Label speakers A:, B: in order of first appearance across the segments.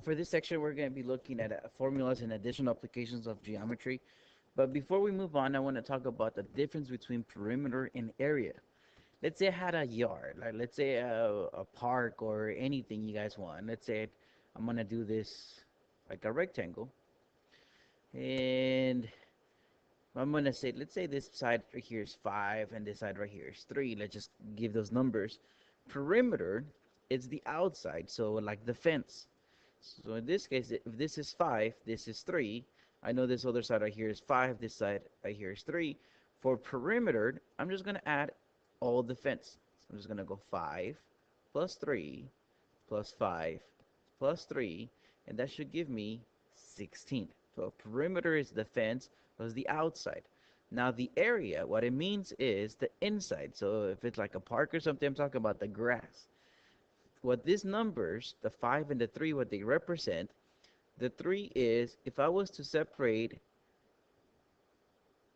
A: For this section, we're going to be looking at formulas and additional applications of geometry. But before we move on, I want to talk about the difference between perimeter and area. Let's say I had a yard, like let's say a park or anything you guys want. Let's say I'm going to do this like a rectangle. And I'm going to say, let's say this side right here is 5 and this side right here is 3. Let's just give those numbers. Perimeter is the outside, so like the fence. So in this case, if this is 5, this is 3. I know this other side right here is 5, this side right here is 3. For perimeter, I'm just going to add all the fence. So I'm just going to go 5 plus 3 plus 5 plus 3, and that should give me 16. So perimeter is the fence plus the outside. Now the area, what it means is the inside. So if it's like a park or something, I'm talking about the grass. What these numbers, the 5 and the 3, what they represent, the 3 is, if I was to separate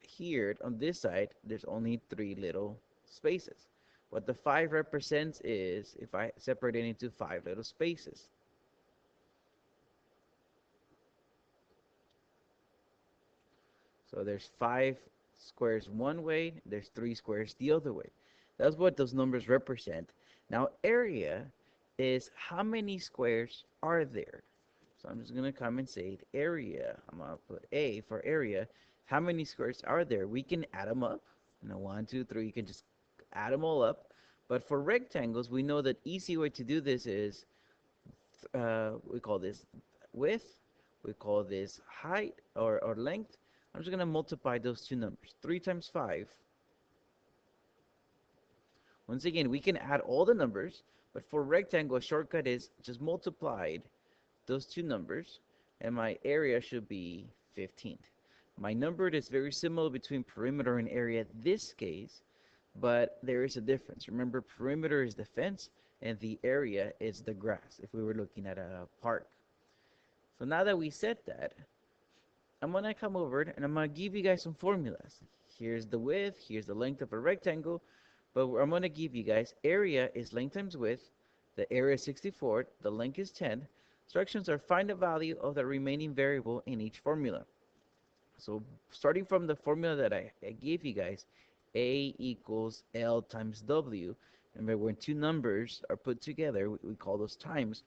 A: here on this side, there's only 3 little spaces. What the 5 represents is, if I separate it into 5 little spaces. So there's 5 squares one way, there's 3 squares the other way. That's what those numbers represent. Now area is how many squares are there. So I'm just going to come and say area. I'm going to put A for area. How many squares are there? We can add them up. 1, 2, 3. You can just add them all up. But for rectangles, we know that easy way to do this is we call this width. We call this height or length. I'm just going to multiply those two numbers. 3 times 5. Once again, we can add all the numbers. But for rectangle, a shortcut is just multiplied those two numbers, and my area should be 15. My number is very similar between perimeter and area in this case, but there is a difference. Remember, perimeter is the fence, and the area is the grass, if we were looking at a park. So now that we said that, I'm going to come over and I'm going to give you guys some formulas. Here's the width, here's the length of a rectangle, but I'm going to give you guys area is length times width, the area is 64, the length is 10. Instructions are find the value of the remaining variable in each formula. So starting from the formula that I gave you guys, A equals L times W. Remember, when two numbers are put together, we call those times.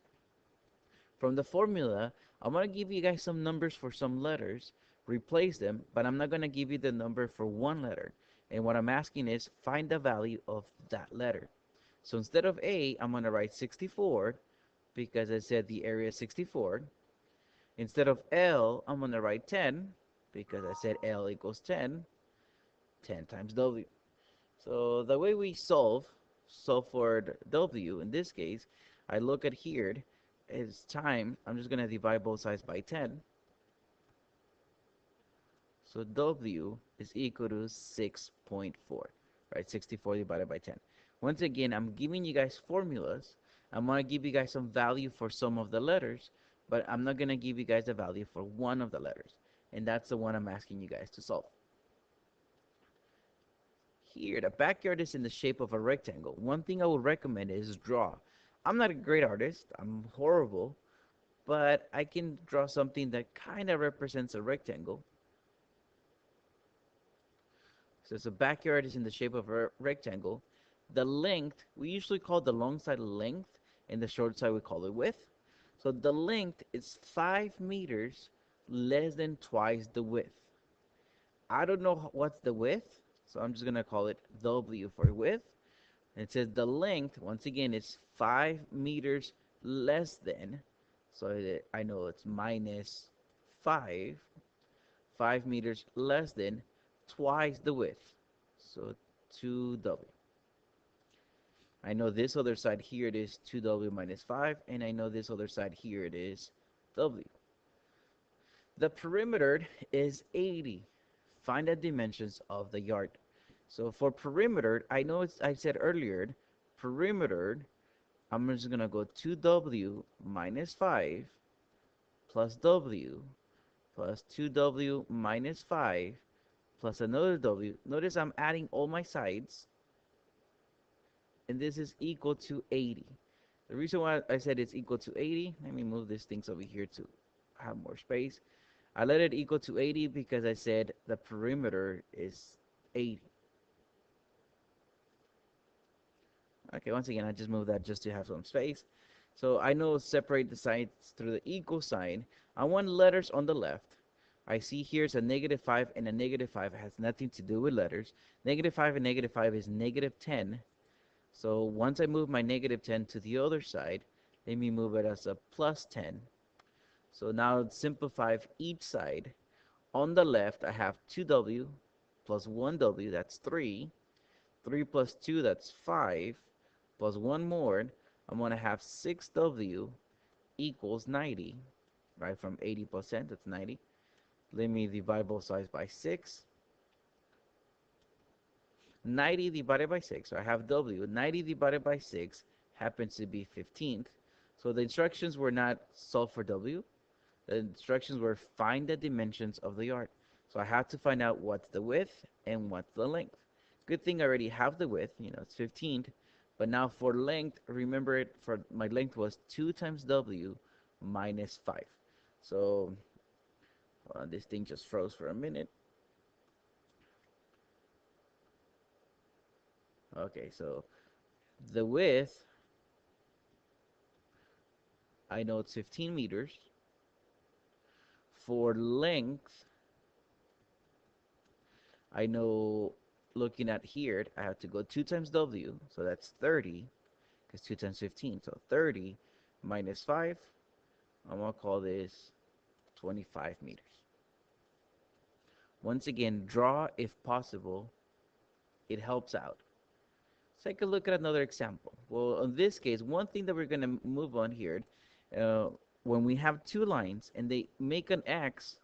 A: From the formula, I'm going to give you guys some numbers for some letters, replace them, but I'm not going to give you the number for one letter. And what I'm asking is find the value of that letter. So instead of A, I'm going to write 64, because I said the area is 64. Instead of L, I'm going to write 10, because I said L equals 10. 10 times W. So the way we solve for W, in this case, I look at here, is time. I'm just going to divide both sides by 10. So W is equal to 6.4, right? 64 divided by 10. Once again, I'm giving you guys formulas. I'm going to give you guys some value for some of the letters, but I'm not going to give you guys a value for one of the letters. And that's the one I'm asking you guys to solve. Here, the backyard is in the shape of a rectangle. One thing I would recommend is draw. I'm not a great artist. I'm horrible. But I can draw something that kind of represents a rectangle. So the backyard is in the shape of a rectangle. The length, we usually call the long side length, and the short side we call it width. So the length is 5 meters less than twice the width. I don't know what's the width, so I'm just going to call it W for width. And it says the length, once again, is 5 meters less than, so I know it's minus 5, 5 meters less than twice the width, so 2W. I know this other side here it is 2W minus 5, and I know this other side here it is W. The perimeter is 80. Find the dimensions of the yard. So for perimeter, I know I said earlier, perimeter, I'm just going to go 2W minus 5 plus W plus 2W minus 5 plus another W. Notice I'm adding all my sides, and this is equal to 80. The reason why I said it's equal to 80, let me move these things over here to have more space. I let it equal to 80 because I said the perimeter is 80. Okay, once again, I just moved that just to have some space. So I know separate the sides through the equal sign. I want letters on the left. I see here's a -5 and a -5. It has nothing to do with letters. -5 and -5 is -10. So once I move my -10 to the other side, let me move it as a +10. So now simplify each side. On the left, I have 2w plus 1w, that's 3. 3 plus 2, that's 5. Plus 1 more, I'm going to have 6w equals 90. Right, from 80%, that's 90. Let me divide both sides by 6. 90 divided by 6, so I have w. 90 divided by 6 happens to be 15th. So the instructions were not solve for w. The instructions were find the dimensions of the yard. So I have to find out what's the width and what's the length. Good thing I already have the width, it's 15. But now for length, remember it, for my length was 2 times w minus 5. So this thing just froze for a minute. Okay, so the width, I know it's 15 meters. For length, I know, looking at here, I have to go 2 times w, so that's 30, because 2 times 15, so 30 minus 5, I'm going to call this 25 meters. Once again, draw if possible. It helps out. Let's take a look at another example. Well, in this case, one thing that we're going to move on here, uh, when we have two lines and they make an X,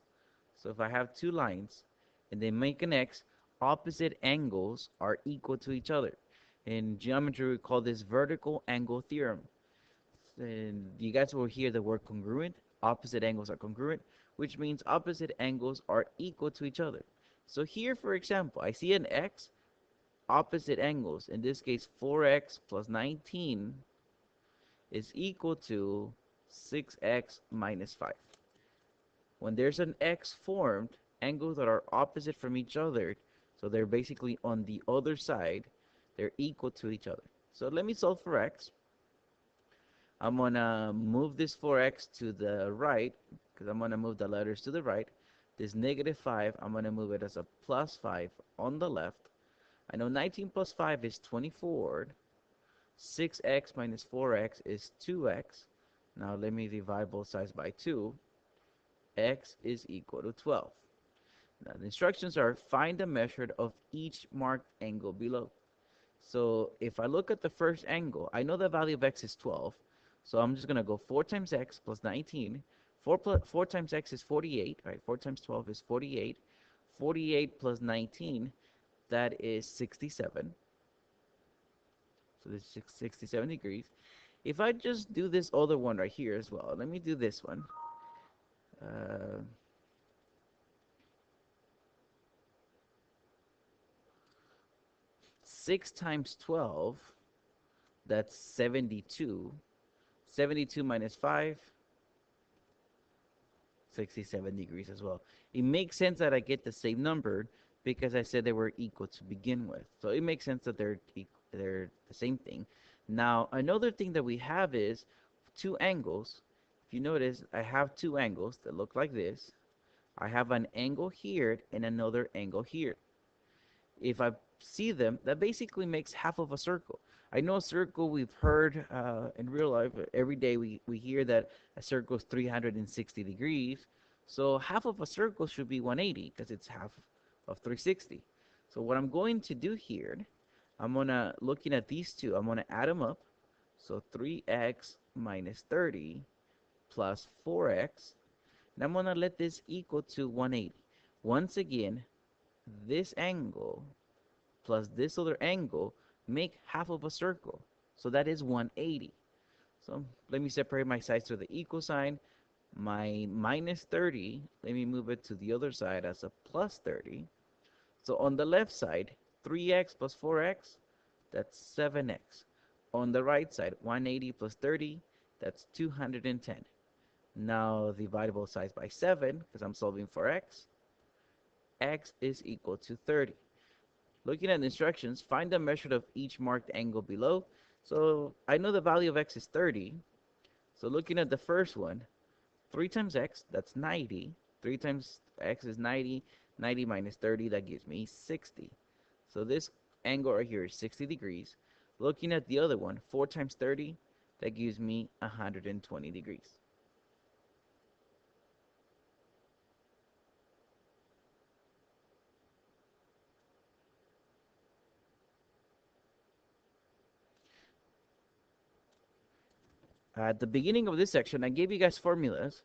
A: so if I have two lines and they make an X, opposite angles are equal to each other. In geometry, we call this vertical angle theorem. And you guys will hear the word congruent. Opposite angles are congruent, which means opposite angles are equal to each other. So here, for example, I see an X, opposite angles. In this case, 4x plus 19 is equal to 6x minus 5. When there's an X formed, angles that are opposite from each other, so they're basically on the other side, they're equal to each other. So let me solve for x. I'm going to move this 4x to the right, because I'm going to move the letters to the right. This -5, I'm going to move it as a +5 on the left. I know 19 plus 5 is 24. 6x minus 4x is 2x. Now let me divide both sides by 2. X is equal to 12. Now the instructions are find the measure of each marked angle below. So if I look at the first angle, I know the value of x is 12. So I'm just going to go 4 times x plus 19. 4 times x is 48. Right? 4 times 12 is 48. 48 plus 19, that is 67. So this is 67 degrees. If I just do this other one right here as well, let me do this one. Uh, 6 times 12, that's 72. 72 minus 5, 67 degrees as well. It makes sense that I get the same number because I said they were equal to begin with. So it makes sense that they're the same thing. Now, another thing that we have is two angles. If you notice, I have two angles that look like this. I have an angle here and another angle here. If I see them, that basically makes half of a circle. I know a circle we've heard in real life. Every day we hear that a circle is 360 degrees. So half of a circle should be 180 because it's half of 360. So what I'm going to do here, looking at these two, I'm going to add them up. So 3x minus 30 plus 4x. And I'm going to let this equal to 180. Once again, this angle plus this other angle make half of a circle. So that is 180. So let me separate my sides to the equal sign. My minus 30, let me move it to the other side as a plus 30. So on the left side, 3x plus 4x, that's 7x. On the right side, 180 plus 30, that's 210. Now divide both sides by 7, because I'm solving for x. X is equal to 30. Looking at the instructions, find the measure of each marked angle below. So I know the value of x is 30. So looking at the first one, 3 times x, that's 90. 3 times x is 90. 90 minus 30, that gives me 60. So this angle right here is 60 degrees. Looking at the other one, 4 times 30, that gives me 120 degrees. At the beginning of this section, I gave you guys formulas,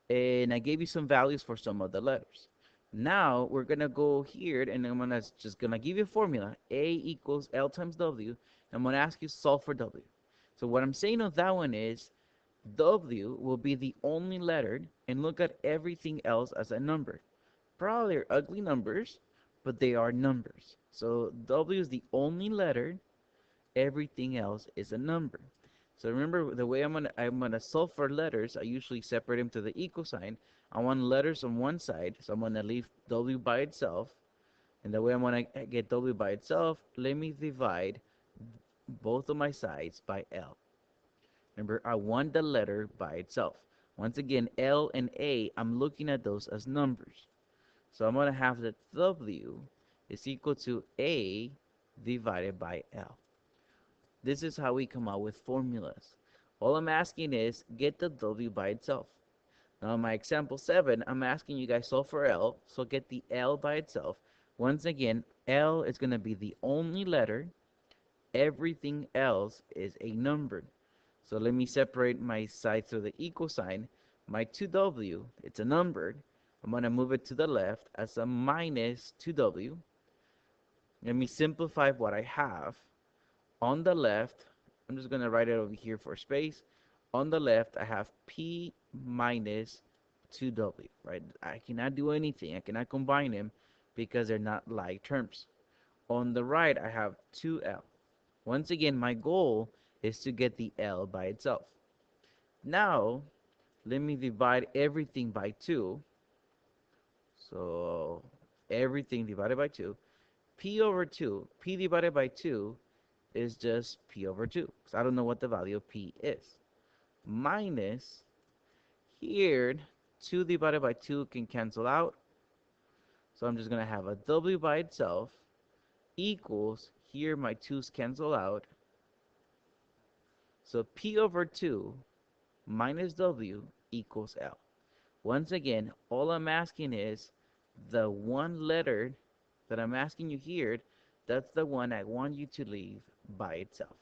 A: and I gave you some values for some of the letters. Now we're gonna go here, and I'm just gonna give you a formula. A equals L times W. I'm gonna ask you to solve for W. So what I'm saying on that one is W will be the only letter, and look at everything else as a number. Probably are ugly numbers, but they are numbers. So W is the only letter, everything else is a number. So remember the way I'm gonna solve for letters, I usually separate them to the equal sign. I want letters on one side, so I'm gonna leave W by itself. And the way I'm gonna get W by itself, let me divide both of my sides by L. Remember, I want the letter by itself. Once again, L and A, I'm looking at those as numbers. So I'm gonna have that W is equal to A divided by L. This is how we come out with formulas. All I'm asking is get the W by itself. Now in my example 7, I'm asking you guys solve for L, so get the L by itself. Once again, L is going to be the only letter. Everything else is a number. So let me separate my side through the equal sign. My 2W, it's a number. I'm going to move it to the left as a minus 2W. Let me simplify what I have. On the left, I'm just going to write it over here for space. On the left, I have P minus 2W, right? I cannot do anything. I cannot combine them because they're not like terms. On the right, I have 2L. Once again, my goal is to get the L by itself. Now, let me divide everything by 2. So, everything divided by 2. P over 2, P divided by 2 is just P over 2, because I don't know what the value of P is. Minus, here, 2 divided by 2 can cancel out. So I'm just going to have a W by itself equals, here my 2's cancel out. So P over 2 minus W equals L. Once again, all I'm asking is the one letter that I'm asking you here, that's the one I want you to leave by itself.